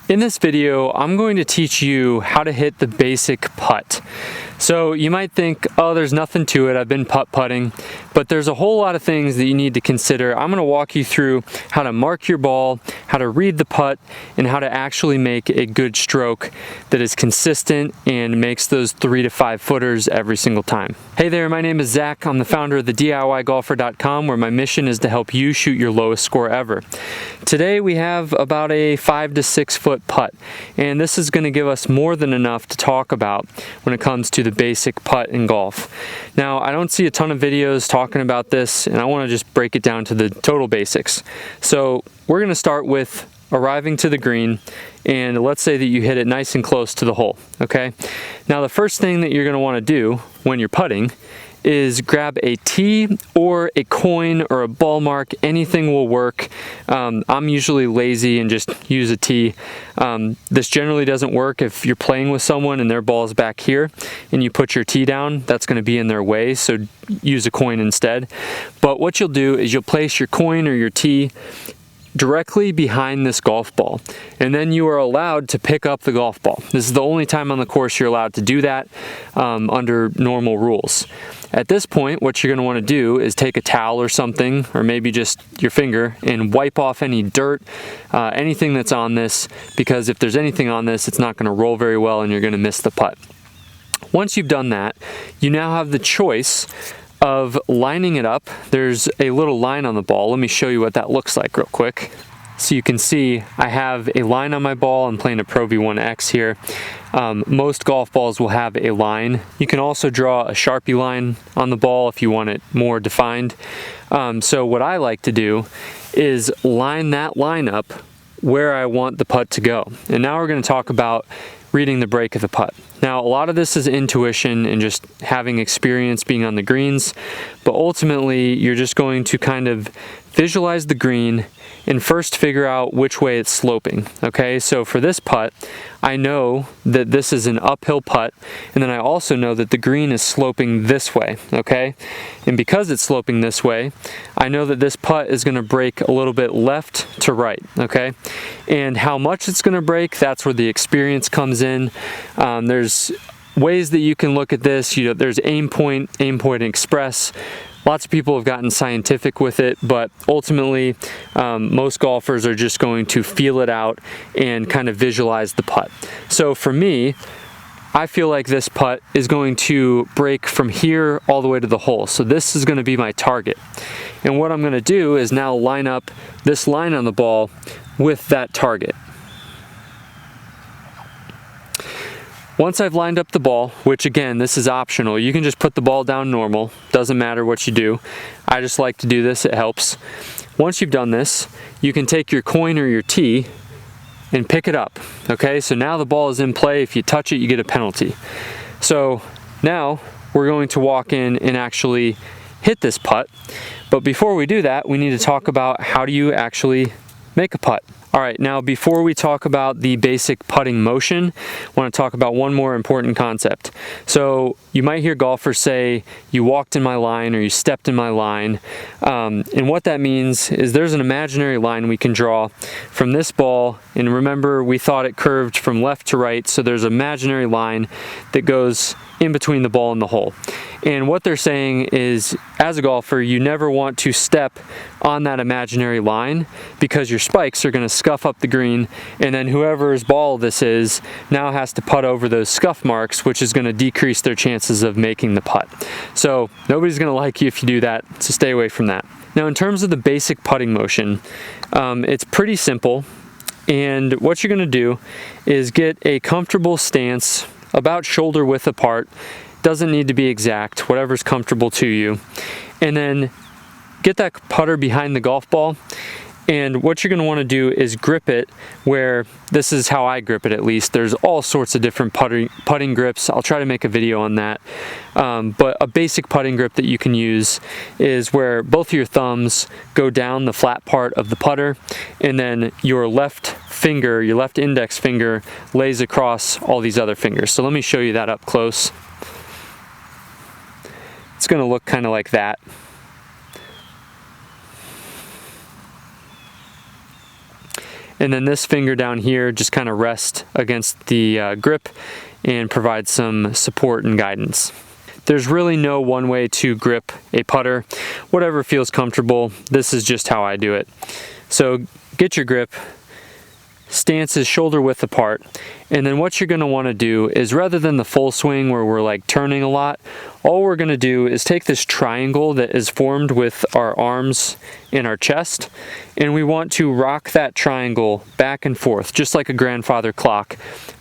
In this video, I'm going to teach you how to hit the basic putt. So you might think, oh, there's nothing to it, I've been putt-putting, but there's a whole lot of things that you need to consider. I'm going to walk you through how to mark your ball, how to read the putt, and how to actually make a good stroke that is consistent and makes those 3 to 5 footers every single time. Hey there, my name is Zach. I'm the founder of the DIYgolfer.com, where my mission is to help you shoot your lowest score ever. Today we have about a 5 to 6 foot putt, and this is going to give us more than enough to talk about when it comes to the basic putt in golf. Now, I don't see a ton of videos talking about this, and I want to just break it down to the total basics. So we're going to start with arriving to the green, and let's say that you hit it nice and close to the hole, okay? Now, the first thing that you're going to want to do when you're putting is grab a tee or a coin or a ball mark. Anything will work. I'm usually lazy and just use a tee. This generally doesn't work if you're playing with someone and their ball is back here and you put your tee down. That's going to be in their way, so use a coin instead. But what you'll do is you'll place your coin or your tee directly behind this golf ball, and then you are allowed to pick up the golf ball. This is the only time on the course you're allowed to do that under normal rules. At this point, what you're going to want to do is take a towel or something, or maybe just your finger, and wipe off any dirt, anything that's on this, because if there's anything on this, it's not going to roll very well and you're going to miss the putt. Once you've done that, you now have the choice of lining it up. There's a little line on the ball. Let me show you what that looks like real quick. So you can see I have a line on my ball. I'm playing a Pro V1X here. Most golf balls will have a line. You can also draw a Sharpie line on the ball if you want it more defined. So what I like to do is line that line up where I want the putt to go. And now we're going to talk about reading the break of the putt. Now, a lot of this is intuition and just having experience being on the greens, but ultimately you're just going to kind of visualize the green and first figure out which way it's sloping. Okay, so for this putt, I know that this is an uphill putt, and then I also know that the green is sloping this way, okay? And because it's sloping this way, I know that this putt is going to break a little bit left to right, okay? And how much it's going to break, that's where the experience comes in. There's ways that you can look at this. There's aim point express. Lots of people have gotten scientific with it, but ultimately most golfers are just going to feel it out and kind of visualize the putt. So for me, I feel like this putt is going to break from here all the way to the hole. So this is going to be my target. And what I'm going to do is now line up this line on the ball with that target. Once I've lined up the ball, which again, this is optional, you can just put the ball down normal, doesn't matter what you do. I just like to do this, it helps. Once you've done this, you can take your coin or your tee and pick it up, okay? So now the ball is in play. If you touch it, you get a penalty. So now we're going to walk in and actually hit this putt. But before we do that, we need to talk about how do you actually make a putt. All right, now before we talk about the basic putting motion, I want to talk about one more important concept. So you might hear golfers say, you walked in my line or you stepped in my line. And what that means is there's an imaginary line we can draw from this ball. And remember, we thought it curved from left to right. So there's an imaginary line that goes in between the ball and the hole. And what they're saying is, as a golfer, you never want to step on that imaginary line because your spikes are going to scuff up the green, and then whoever's ball this is now has to putt over those scuff marks, which is going to decrease their chances of making the putt. So nobody's going to like you if you do that, so stay away from that. Now, in terms of the basic putting motion, it's pretty simple, and what you're going to do is get a comfortable stance about shoulder width apart. Doesn't need to be exact, whatever's comfortable to you. And then get that putter behind the golf ball. And what you're going to want to do is grip it where, this is how I grip it at least. There's all sorts of different putting grips. I'll try to make a video on that. But a basic putting grip that you can use is where both of your thumbs go down the flat part of the putter, and then your left finger, your left index finger, lays across all these other fingers. So let me show you that up close. It's going to look kind of like that. And then this finger down here just kind of rests against the grip and provide some support and guidance. There's really no one way to grip a putter. Whatever feels comfortable. This is just how I do it. So get your grip. Stance is shoulder width apart, and then what you're going to want to do is, rather than the full swing where we're like turning a lot, all we're going to do is take this triangle that is formed with our arms and our chest, and we want to rock that triangle back and forth, just like a grandfather clock,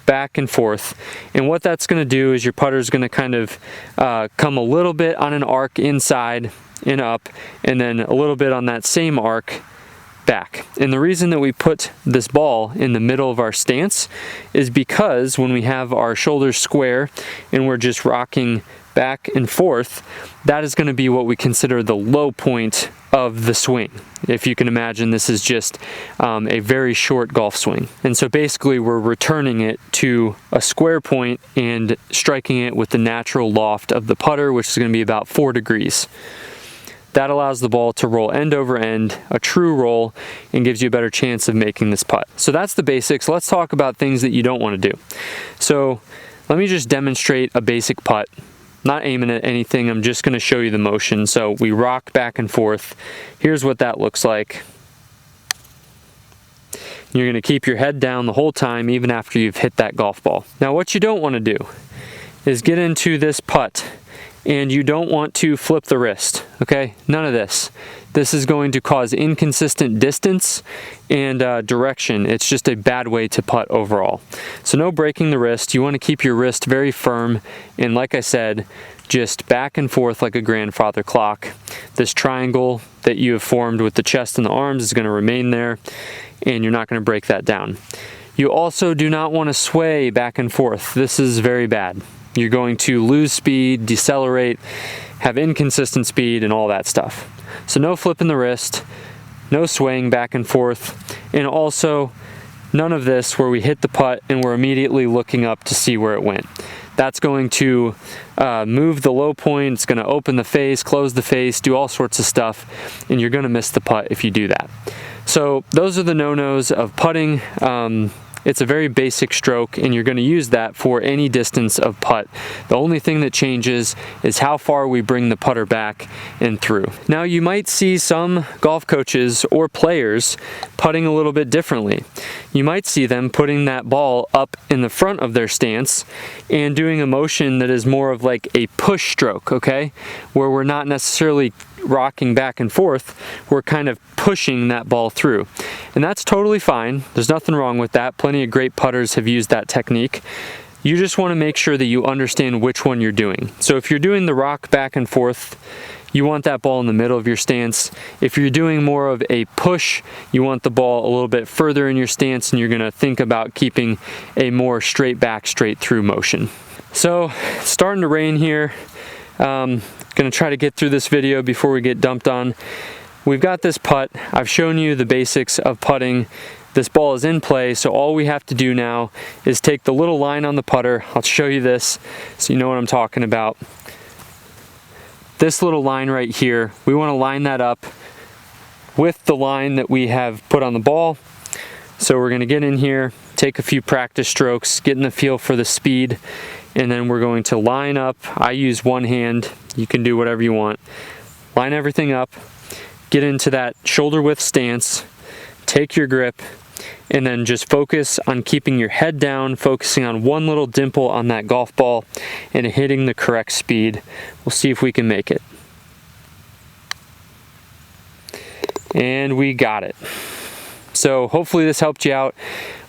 back and forth. And what that's going to do is your putter is going to kind of come a little bit on an arc inside and up, and then a little bit on that same arc back. And the reason that we put this ball in the middle of our stance is because when we have our shoulders square and we're just rocking back and forth, that is going to be what we consider the low point of the swing. If you can imagine, this is just a very short golf swing. And so basically we're returning it to a square point and striking it with the natural loft of the putter, which is going to be about 4 degrees. That allows the ball to roll end over end, a true roll, and gives you a better chance of making this putt. So that's the basics. Let's talk about things that you don't want to do. So let me just demonstrate a basic putt. Not aiming at anything, I'm just going to show you the motion. So we rock back and forth. Here's what that looks like. You're going to keep your head down the whole time, even after you've hit that golf ball. Now what you don't want to do is get into this putt and you don't want to flip the wrist, okay? None of this. This is going to cause inconsistent distance and direction. It's just a bad way to putt overall. So no breaking the wrist. You want to keep your wrist very firm, and like I said, just back and forth like a grandfather clock. This triangle that you have formed with the chest and the arms is going to remain there, and you're not going to break that down. You also do not want to sway back and forth. This is very bad. You're going to lose speed, decelerate, have inconsistent speed, and all that stuff. So no flipping the wrist, no swaying back and forth, and also none of this where we hit the putt and we're immediately looking up to see where it went. That's going to move the low point, it's going to open the face, close the face, do all sorts of stuff, and you're going to miss the putt if you do that. So those are the no-nos of putting. It's a very basic stroke, and you're going to use that for any distance of putt. The only thing that changes is how far we bring the putter back and through. Now you might see some golf coaches or players putting a little bit differently. You might see them putting that ball up in the front of their stance and doing a motion that is more of like a push stroke, okay? Where we're not necessarily rocking back and forth, we're kind of pushing that ball through. And that's totally fine. There's nothing wrong with that. Plenty of great putters have used that technique. You just want to make sure that you understand which one you're doing. So if you're doing the rock back and forth, you want that ball in the middle of your stance. If you're doing more of a push, you want the ball a little bit further in your stance, and you're going to think about keeping a more straight back, straight through motion. So it's starting to rain here. Gonna try to get through this video before we get dumped on. We've got this putt. I've shown you the basics of putting. This ball is in play, so all we have to do now is take the little line on the putter. I'll show you this so you know what I'm talking about. This little line right here, we want to line that up with the line that we have put on the ball. So we're going to get in here, take a few practice strokes, get in the feel for the speed, and then we're going to line up. I use one hand. You can do whatever you want. Line everything up, get into that shoulder width stance, take your grip, and then just focus on keeping your head down, focusing on one little dimple on that golf ball and hitting the correct speed. We'll see if we can make it. And we got it. So hopefully this helped you out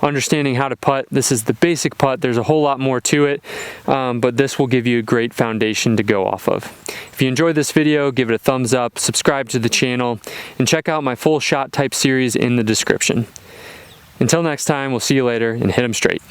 understanding how to putt. This is the basic putt. There's a whole lot more to it, but this will give you a great foundation to go off of. If you enjoyed this video, give it a thumbs up, subscribe to the channel, and check out my full shot type series in the description. Until next time, we'll see you later, and hit 'em straight.